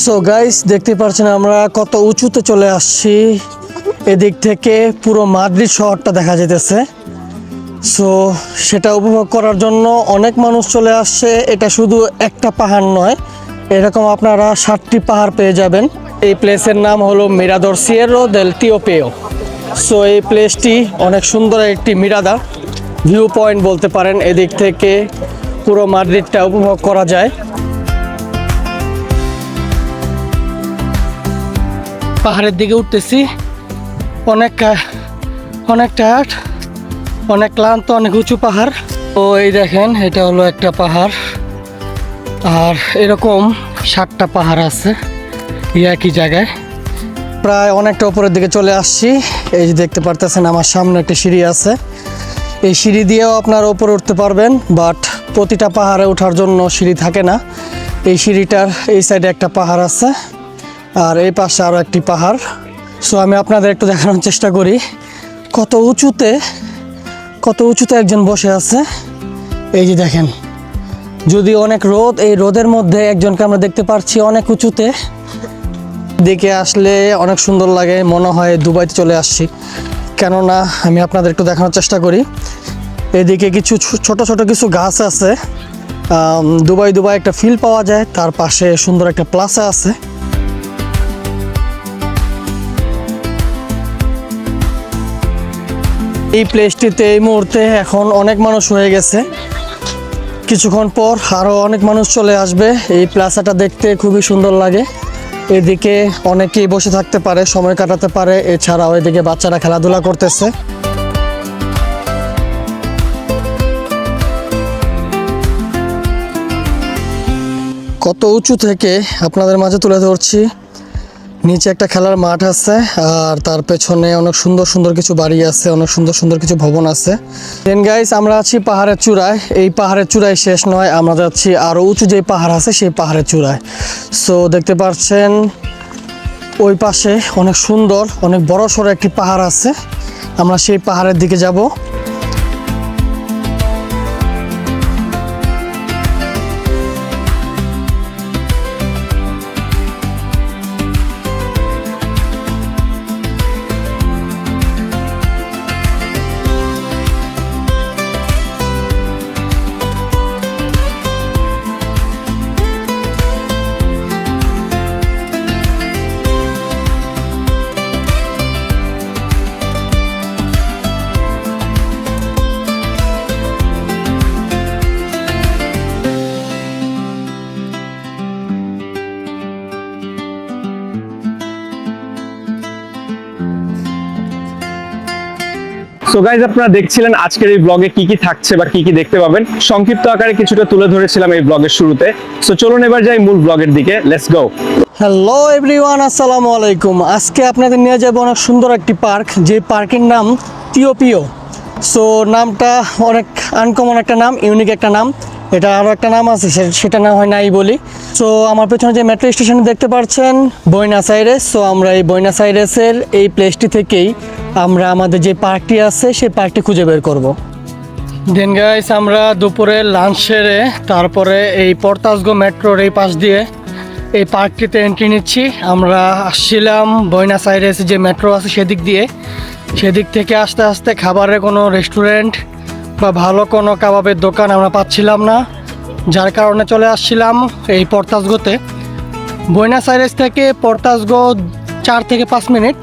So guys, দেখতে পাচ্ছেন আমরা কত উঁচুতে চলে আসছি। এদিক থেকে পুরো মাদ্রিদ শহরটা দেখা যেতেছে। সো সেটা উপভোগ করার জন্য অনেক মানুষ চলে আসছে। এটা শুধু একটা পাহাড় নয়, এরকম আপনারা 7টি পাহাড় পেয়ে যাবেন। এই প্লেসের নাম হলো মিরাদর সিয়েরো দেল টিওপেও। সো এই প্লেসটি অনেক সুন্দর একটি মিরাদা ভিউ পয়েন্ট বলতে পারেন। এদিক থেকে পুরো মাদ্রিদটা উপভোগ করা যায়। পাহাড়ের দিকে উঠতেছি, অনেক টায়ার্ড, অনেক ক্লান্ত, অনেক উঁচু পাহাড়। তো এই দেখেন, এটা হলো একটা পাহাড়, আর এরকম 7টা পাহাড় আছে একই জায়গায়। প্রায় অনেকটা উপরের দিকে চলে আসছি। এই যে দেখতে পারতেছেন আমার সামনে একটা সিঁড়ি আছে। এই সিঁড়ি দিয়েও আপনারা উপরে উঠতে পারবেন, বাট প্রতিটা পাহাড়ে ওঠার জন্য সিঁড়ি থাকে না। এই সিঁড়িটার এই সাইডে একটা পাহাড় আছে, আর এই পাশে আরও একটি পাহাড়। সো আমি আপনাদের একটু দেখানোর চেষ্টা করি কত উঁচুতে একজন বসে আছে। এই যে দেখেন, যদি অনেক রোদ, এই রোদের মধ্যে একজনকে আমরা দেখতে পাচ্ছি অনেক উঁচুতে। দেখে আসলে অনেক সুন্দর লাগে, মনে হয় দুবাইতে চলে আসছি। কেননা আমি আপনাদের একটু দেখানোর চেষ্টা করি, এদিকে কিছু ছোট ছোট কিছু গাছ আছে। দুবাই একটা ফিল পাওয়া যায়। তার পাশে সুন্দর একটা প্লাজা আছে। এই প্লেসটিতে এই মুহূর্তে এখন অনেক মানুষ হয়ে গেছে। কিছুক্ষণ পর আরও অনেক মানুষ চলে আসবে। এই প্লাজাটা দেখতে খুবই সুন্দর লাগে। এদিকে অনেকেই বসে থাকতে পারে, সময় কাটাতে পারে। এছাড়াও এদিকে বাচ্চারা খেলাধুলা করতেছে। কত উঁচু থেকে আপনাদের মাঝে তুলে ধরছি। নিচে একটা খেলার মাঠ আছে, আর তার পেছনে অনেক সুন্দর কিছু বাড়ি আছে, অনেক সুন্দর কিছু ভবন আছে। দেন গাইস, আমরা আছি পাহাড়ের চূড়ায়। এই পাহাড়ের চূড়ায় শেষ নয়, আমরা যাচ্ছি আরও উঁচু যে পাহাড় আছে সেই পাহাড়ের চূড়ায়। সো দেখতে পাচ্ছেন ওই পাশে অনেক সুন্দর, অনেক বড় সড়ো একটি পাহাড় আছে। আমরা সেই পাহাড়ের দিকে যাব। সো গাইজ, আপনারা দেখছিলেন আজকের এই ব্লগে কি কি থাকছে বা কি কি দেখতে পাবেন। সংক্ষিপ্ত আকারে কিছুটা তুলে ধরেছিলাম এই ব্লগের শুরুতে। সো চলুন এবার যাই মূল ব্লগের দিকে। Let's go. হ্যালো এভরিওয়ান, আসসালামু আলাইকুম। আজকে আপনাদের নিয়ে যাব অনেক সুন্দর একটি পার্ক, যে পার্কের নাম টিওপিও। সো নামটা অনেক আনকমন একটা নাম, ইউনিক একটা নাম। এটা আরও একটা নাম আছে, সেটা না হয় নাই বলি। সো আমার পেছনে যে মেট্রো স্টেশন দেখতে পাচ্ছেন, বুয়েনোস আইরেস। সো আমরা এই বুয়েনোস আইরেসের এই প্লেসটি থেকেই আমরা আমাদের যে পার্কটি আছে সেই পার্কটি খুঁজে বের করব। দেন গাইস, আমরা দুপুরে লাঞ্চ সেরে তারপরে এই পর্তাসগো মেট্রোর এই পাশ দিয়ে এই পার্কটিতে এন্ট্রি নিচ্ছি। আমরা আসছিলাম বুয়েনোস আইরেস যে মেট্রো আছে সেদিক থেকে আস্তে আস্তে খাবারের কোনো রেস্টুরেন্ট বা ভালো কোনো কাবাবের দোকান আমরা পাচ্ছিলাম না, যার কারণে চলে আসছিলাম এই পর্তাসগোতে। বুয়েনোস আইরেস থেকে পর্তাসগো 4 থেকে 5 মিনিট।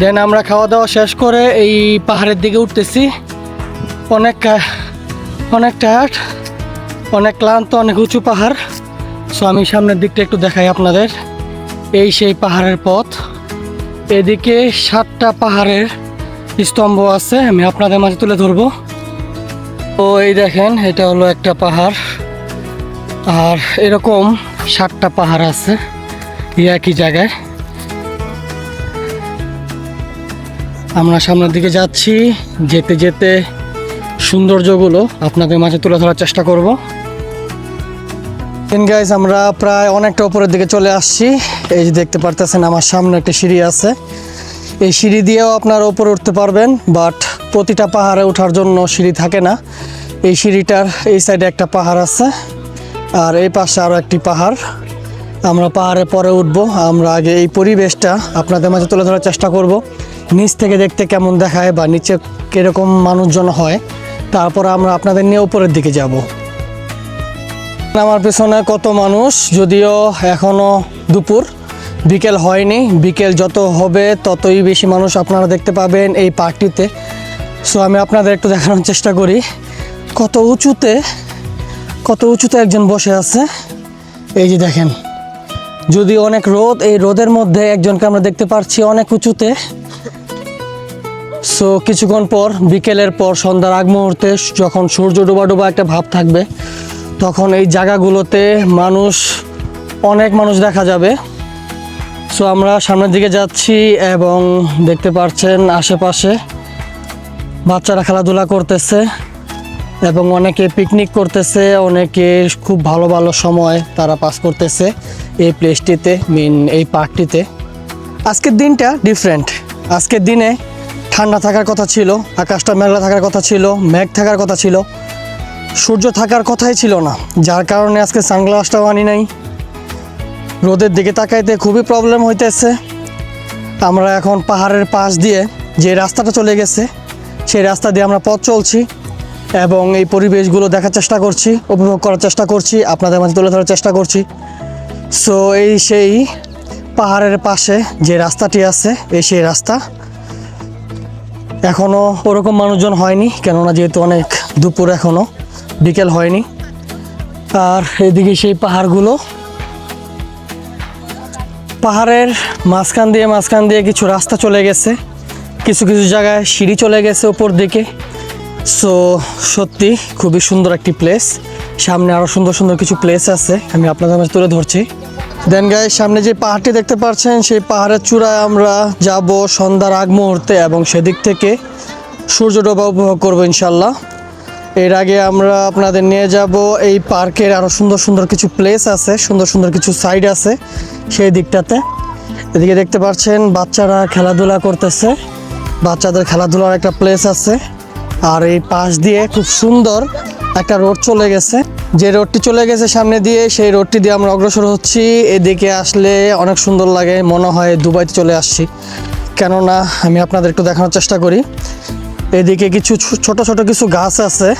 দেন আমরা খাওয়া দাওয়া শেষ করে এই পাহাড়ের দিকে উঠতেছি। অনেক টায়ার্ড, অনেক ক্লান্ত, অনেক উঁচু পাহাড়। সো আমি সামনের দিকটা একটু দেখাই আপনাদের। এই সেই পাহাড়ের পথ। এদিকে 7টা পাহাড়ের স্তম্ভ আছে, আমি আপনাদের মাঝে তুলে ধরবো। তো এই দেখেন, এটা হলো একটা পাহাড়, আর এরকম 7টা পাহাড় আছে একই জায়গায়। আমরা সামনের দিকে যাচ্ছি, যেতে যেতে সৌন্দর্যগুলো আপনাদের মাঝে তুলে ধরার চেষ্টা করব। গাইস, আমরা প্রায় অনেকটা উপরের দিকে চলে আসছি। এই যে দেখতে পারতেছেন আমার সামনে একটা সিঁড়ি আছে। এই সিঁড়ি দিয়েও আপনারা উপরে উঠতে পারবেন, বাট প্রতিটা পাহাড়ে ওঠার জন্য সিঁড়ি থাকে না। এই সিঁড়িটার এই সাইডে একটা পাহাড় আছে, আর এই পাশে আরও একটি পাহাড়। আমরা পাহাড়ে পরে উঠব। আমরা আগে এই পরিবেশটা আপনাদের মাঝে তুলে ধরার চেষ্টা করব, নিচ থেকে দেখতে কেমন দেখায় বা নিচে কীরকম মানুষজন হয়, তারপর আমরা আপনাদের নিয়ে উপরের দিকে যাব। আমার পেছনে কত মানুষ, যদিও এখনও দুপুর, বিকেল হয়নি। বিকেল যত হবে ততই বেশি মানুষ আপনারা দেখতে পাবেন এই পার্কটিতে। সো আমি আপনাদের একটু দেখানোর চেষ্টা করি কত উঁচুতে একজন বসে আছে। এই যে দেখেন, যদি অনেক রোদ, এই রোদের মধ্যে একজনকে আমরা দেখতে পাচ্ছি অনেক উঁচুতে। সো কিছুক্ষণ পর, বিকেলের পর সন্ধ্যার আগ মুহূর্তে যখন সূর্য ডোবা একটা ভাব থাকবে, তখন এই জায়গাগুলোতে অনেক মানুষ দেখা যাবে। সো আমরা সামনের দিকে যাচ্ছি এবং দেখতে পাচ্ছেন আশেপাশে বাচ্চারা খেলাধুলা করতেছে এবং অনেকে পিকনিক করতেছে, অনেকে খুব ভালো ভালো সময় তারা পাস করতেছে এই প্লেসটিতে, এই পার্কটিতে। আজকের দিনটা ডিফারেন্ট। আজকের দিনে ঠান্ডা থাকার কথা ছিল, আকাশটা মেঘলা থাকার কথা ছিল, মেঘ থাকার কথা ছিল, সূর্য থাকার কথাই ছিল না, যার কারণে আজকে সানগ্লাসটাও আনি নাই। রোদের দিকে তাকাইতে খুবই প্রবলেম হইতেছে। আমরা এখন পাহাড়ের পাশ দিয়ে যে রাস্তাটা চলে গেছে, সেই রাস্তা দিয়ে আমরা পথ চলছি এবং এই পরিবেশগুলো দেখার চেষ্টা করছি, উপভোগ করার চেষ্টা করছি, আপনাদের মাঝে তুলে ধরার চেষ্টা করছি। সো সেই পাহাড়ের পাশে যে রাস্তাটি আছে, সেই রাস্তা এখনও ওরকম মানুষজন হয়নি, কেননা যেহেতু অনেক দুপুর, এখনও বিকেল হয়নি। আর এদিকে সেই পাহাড়ের মাঝখান দিয়ে কিছু রাস্তা চলে গেছে, কিছু জায়গায় সিঁড়ি চলে গেছে উপর দিকে। সো সত্যি খুবই সুন্দর একটি প্লেস। সামনে আরও সুন্দর কিছু প্লেস আছে, আমি আপনাদের মাঝে তুলে ধরছি। দেন গাইস, সামনে যে পাহাড়টি দেখতে পাচ্ছেন, সেই পাহাড়ের চূড়ায় আমরা যাব সন্ধ্যার আগ মুহূর্তে এবং সেদিক থেকে সূর্য ডোবা উপভোগ করবো ইনশাল্লাহ। এর আগে আমরা আপনাদের নিয়ে যাব এই পার্কের আরও সুন্দর কিছু প্লেস আছে, সুন্দর কিছু সাইড আছে সেই দিকটাতে। এদিকে দেখতে পাচ্ছেন বাচ্চারা খেলাধুলা করতেছে, বাচ্চাদের খেলাধুলার একটা প্লেস আছে। আর এই পাশ দিয়ে খুব সুন্দর একটা রোড চলে গেছে, যে রোডটি চলে গেছে সামনে দিয়ে, সেই রোডটি দিয়ে আমরা অগ্রসর হচ্ছি। এদিকে আসলে অনেক সুন্দর লাগে, মনে হয় দুবাইতে চলে আসছি। কেননা আমি আপনাদের একটু দেখানোর চেষ্টা করি, এদিকে কিছু ছোট কিছু গাছ আছে,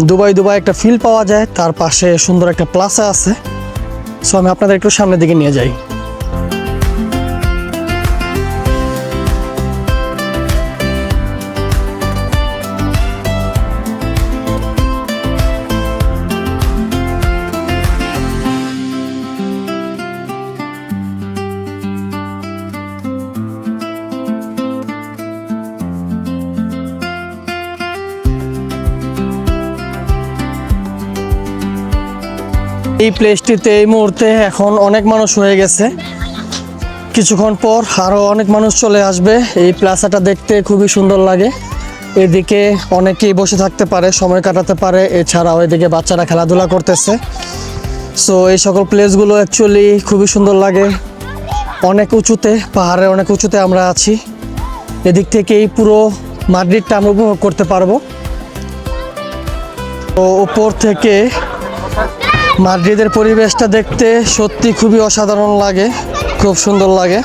দুবাই একটা ফিল পাওয়া যায়। তার পাশে সুন্দর একটা প্লাজা আছে। সো আমি আপনাদের একটু সামনের দিকে নিয়ে যাই। এই প্লেসটিতে এই মুহূর্তে এখন অনেক মানুষ হয়ে গেছে, কিছুক্ষণ পর আরও অনেক মানুষ চলে আসবে। এই প্লাজাটা দেখতে খুবই সুন্দর লাগে। এদিকে অনেকেই বসে থাকতে পারে, সময় কাটাতে পারে, এছাড়াও এদিকে বাচ্চারা খেলাধুলা করতেছে। সো এই সকল প্লেসগুলো অ্যাকচুয়ালি খুবই সুন্দর লাগে। অনেক উঁচুতে, পাহাড়ের অনেক উঁচুতে আমরা আছি। এদিক থেকেই পুরো মাদ্রিদটা আমরা উপভোগ করতে পারবো। তো উপর থেকে মাদ্রিদের পরিবেশটা দেখতে সত্যি খুবই অসাধারণ লাগে, খুব সুন্দর লাগে।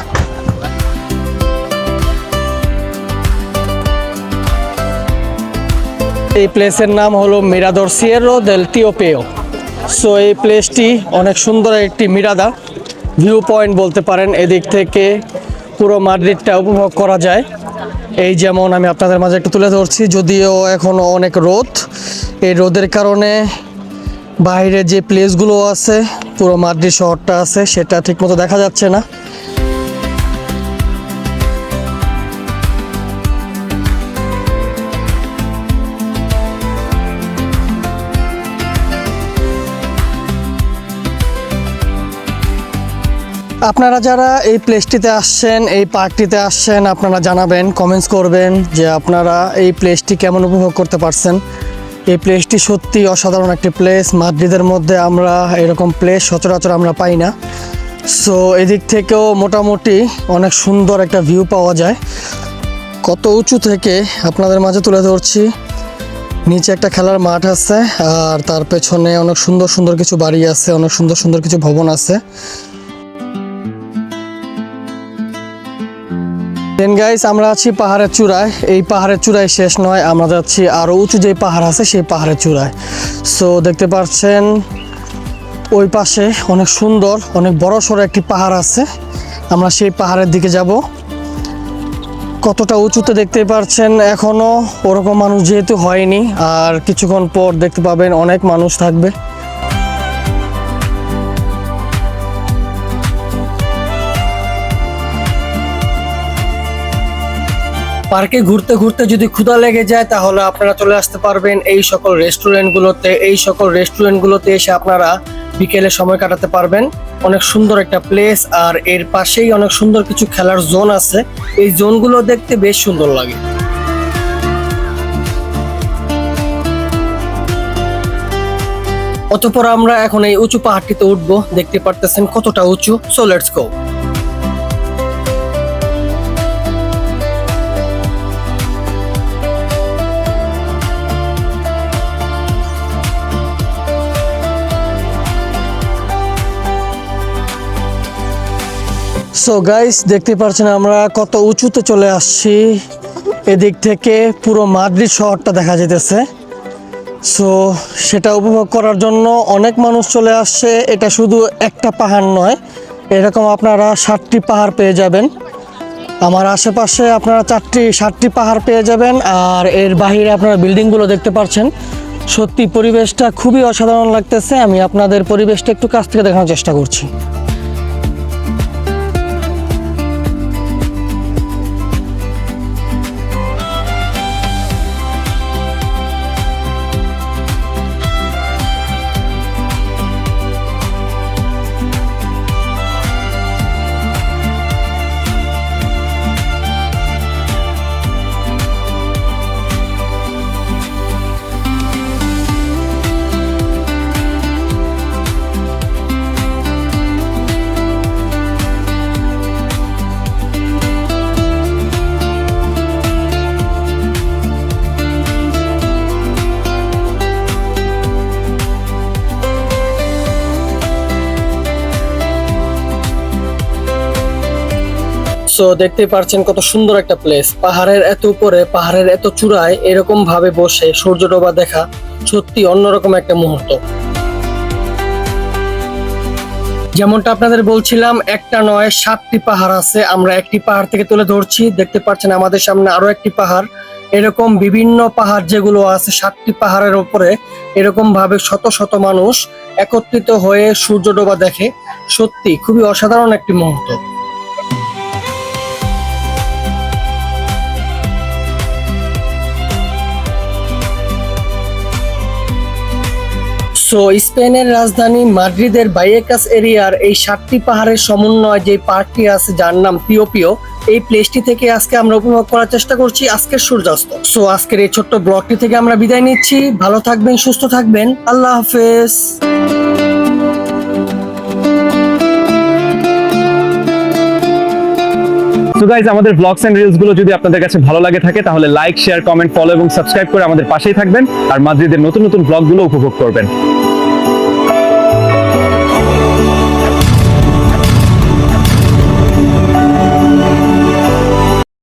এই প্লেসের নাম হলো মিরাদর সিয়েরো দেল তিও পেও। সো এই প্লেসটি অনেক সুন্দর একটি মিরাদা ভিউ পয়েন্ট বলতে পারেন। এদিক থেকে পুরো মাদ্রিদটা উপভোগ করা যায়। এই যেমন আমি আপনাদের মাঝে একটু তুলে ধরছি, যদিও এখনও অনেক রোদ, এই রোদের কারণে বাইরে যে প্লেসগুলো আছে, পুরো মাদ্রিদ শহরটা আছে, সেটা ঠিকমতো দেখা যাচ্ছে না। আপনারা যারা এই প্লেসটিতে আসছেন, এই পার্কটিতে আসছেন, আপনারা জানাবেন, কমেন্টস করবেন যে আপনারা এই প্লেসটি কেমন উপভোগ করতে পারছেন। এই প্লেসটি সত্যি অসাধারণ একটি প্লেস। মাদ্রিদের মধ্যে আমরা এরকম প্লেস সচরাচর আমরা পাই না। সো এদিক থেকেও মোটামুটি অনেক সুন্দর একটা ভিউ পাওয়া যায়। কত উঁচু থেকে আপনাদের মাঝে তুলে ধরছি। নিচে একটা খেলার মাঠ আছে আর তার পেছনে অনেক সুন্দর সুন্দর কিছু বাড়ি আছে, অনেক সুন্দর সুন্দর কিছু ভবন আছে। দেন গাইস, আমরা আছি পাহাড়ের চূড়ায়। এই পাহাড়ের চূড়ায় শেষ নয়, আমরা যাচ্ছি আরও উঁচু যে পাহাড় আছে সেই পাহাড়ের চূড়ায়। সো দেখতে পাচ্ছেন ওই পাশে অনেক সুন্দর, অনেক বড় সড়ো একটি পাহাড় আছে। আমরা সেই পাহাড়ের দিকে যাব। কতটা উঁচুতে দেখতে পাচ্ছেন, এখনো ওরকম মানুষ যেহেতু হয়নি, আর কিছুক্ষণ পর দেখতে পাবেন অনেক মানুষ থাকবে। পার্কে ঘুরতে ঘুরতে যদি ক্ষুধা লেগে যায় তাহলে আপনারা চলে আসতে পারবেন এই সকল রেস্টুরেন্টগুলোতে। এই সকল রেস্টুরেন্টগুলোতে এসে আপনারা বিকেলে সময় কাটাতে পারবেন। অনেক সুন্দর একটা প্লেস, আর এর পাশেই অনেক সুন্দর কিছু খেলার জোন আছে। এই জোনগুলো দেখতে বেশ সুন্দর লাগে। অতঃপর আমরা এখন এই উঁচু পাহাড়টিতে উঠবো। দেখতে পারতেছেন কতটা উঁচু। So let's go. So guys, দেখতে পাচ্ছেন আমরা কত উঁচুতে চলে আসছি। এদিক থেকে পুরো মাদ্রিদ শহরটা দেখা যেতেছে। সো সেটা উপভোগ করার জন্য অনেক মানুষ চলে আসছে। এটা শুধু একটা পাহাড় নয়, এরকম আপনারা 7টি পাহাড় পেয়ে যাবেন। আমার আশেপাশে আপনারা 7টি পাহাড় পেয়ে যাবেন। আর এর বাহিরে আপনারা বিল্ডিংগুলো দেখতে পাচ্ছেন। সত্যি পরিবেশটা খুবই অসাধারণ লাগতেছে। আমি আপনাদের পরিবেশটা একটু কাছ থেকে দেখানোর চেষ্টা করছি। সো দেখতে পাচ্ছেন কত সুন্দর একটা প্লেস। পাহাড়ের এত উপরে, পাহাড়ের এত চূড়ায় এরকম ভাবে বসে সূর্য ডোবা দেখা সত্যি অন্যরকম একটা মুহূর্ত। যেমনটা আপনাদের বলছিলাম, একটা নয় 7টি পাহাড় আছে। আমরা একটি পাহাড় থেকে তুলে ধরছি। দেখতে পাচ্ছেন আমাদের সামনে আরো একটি পাহাড়। এরকম বিভিন্ন পাহাড় যেগুলো আছে 7টি পাহাড়ের উপরে এরকম ভাবে শত শত মানুষ একত্রিত হয়ে সূর্য ডোবা দেখে। সত্যি খুবই অসাধারণ একটি মুহূর্ত। সো স্পেনের রাজধানী মাদ্রিদের ভাইয়েকাস এরিয়ার এই 7টি পাহাড়ের সমন্বয় যে পার্কটি আছে যার নাম পিওপিও, এই প্লেসটি থেকে আজকে আমরা উপভোগ করার চেষ্টা করছি আজকের সূর্যাস্ত। সো আজকের এই ছোট্ট ব্লগটি থেকে আমরা বিদায় নিচ্ছি। ভালো থাকবেন, সুস্থ থাকবেন। আল্লাহ হাফেজ। তো গাইজ, আমাদের ব্লগস এন্ড রিলস গুলো যদি আপনাদের কাছে ভালো লাগে থাকে তাহলে লাইক, শেয়ার, কমেন্ট, ফলো এবং সাবস্ক্রাইব করে আমাদের পাশেই থাকবেন আর মাদ্রিদের নতুন নতুন ব্লগগুলো উপভোগ করবেন।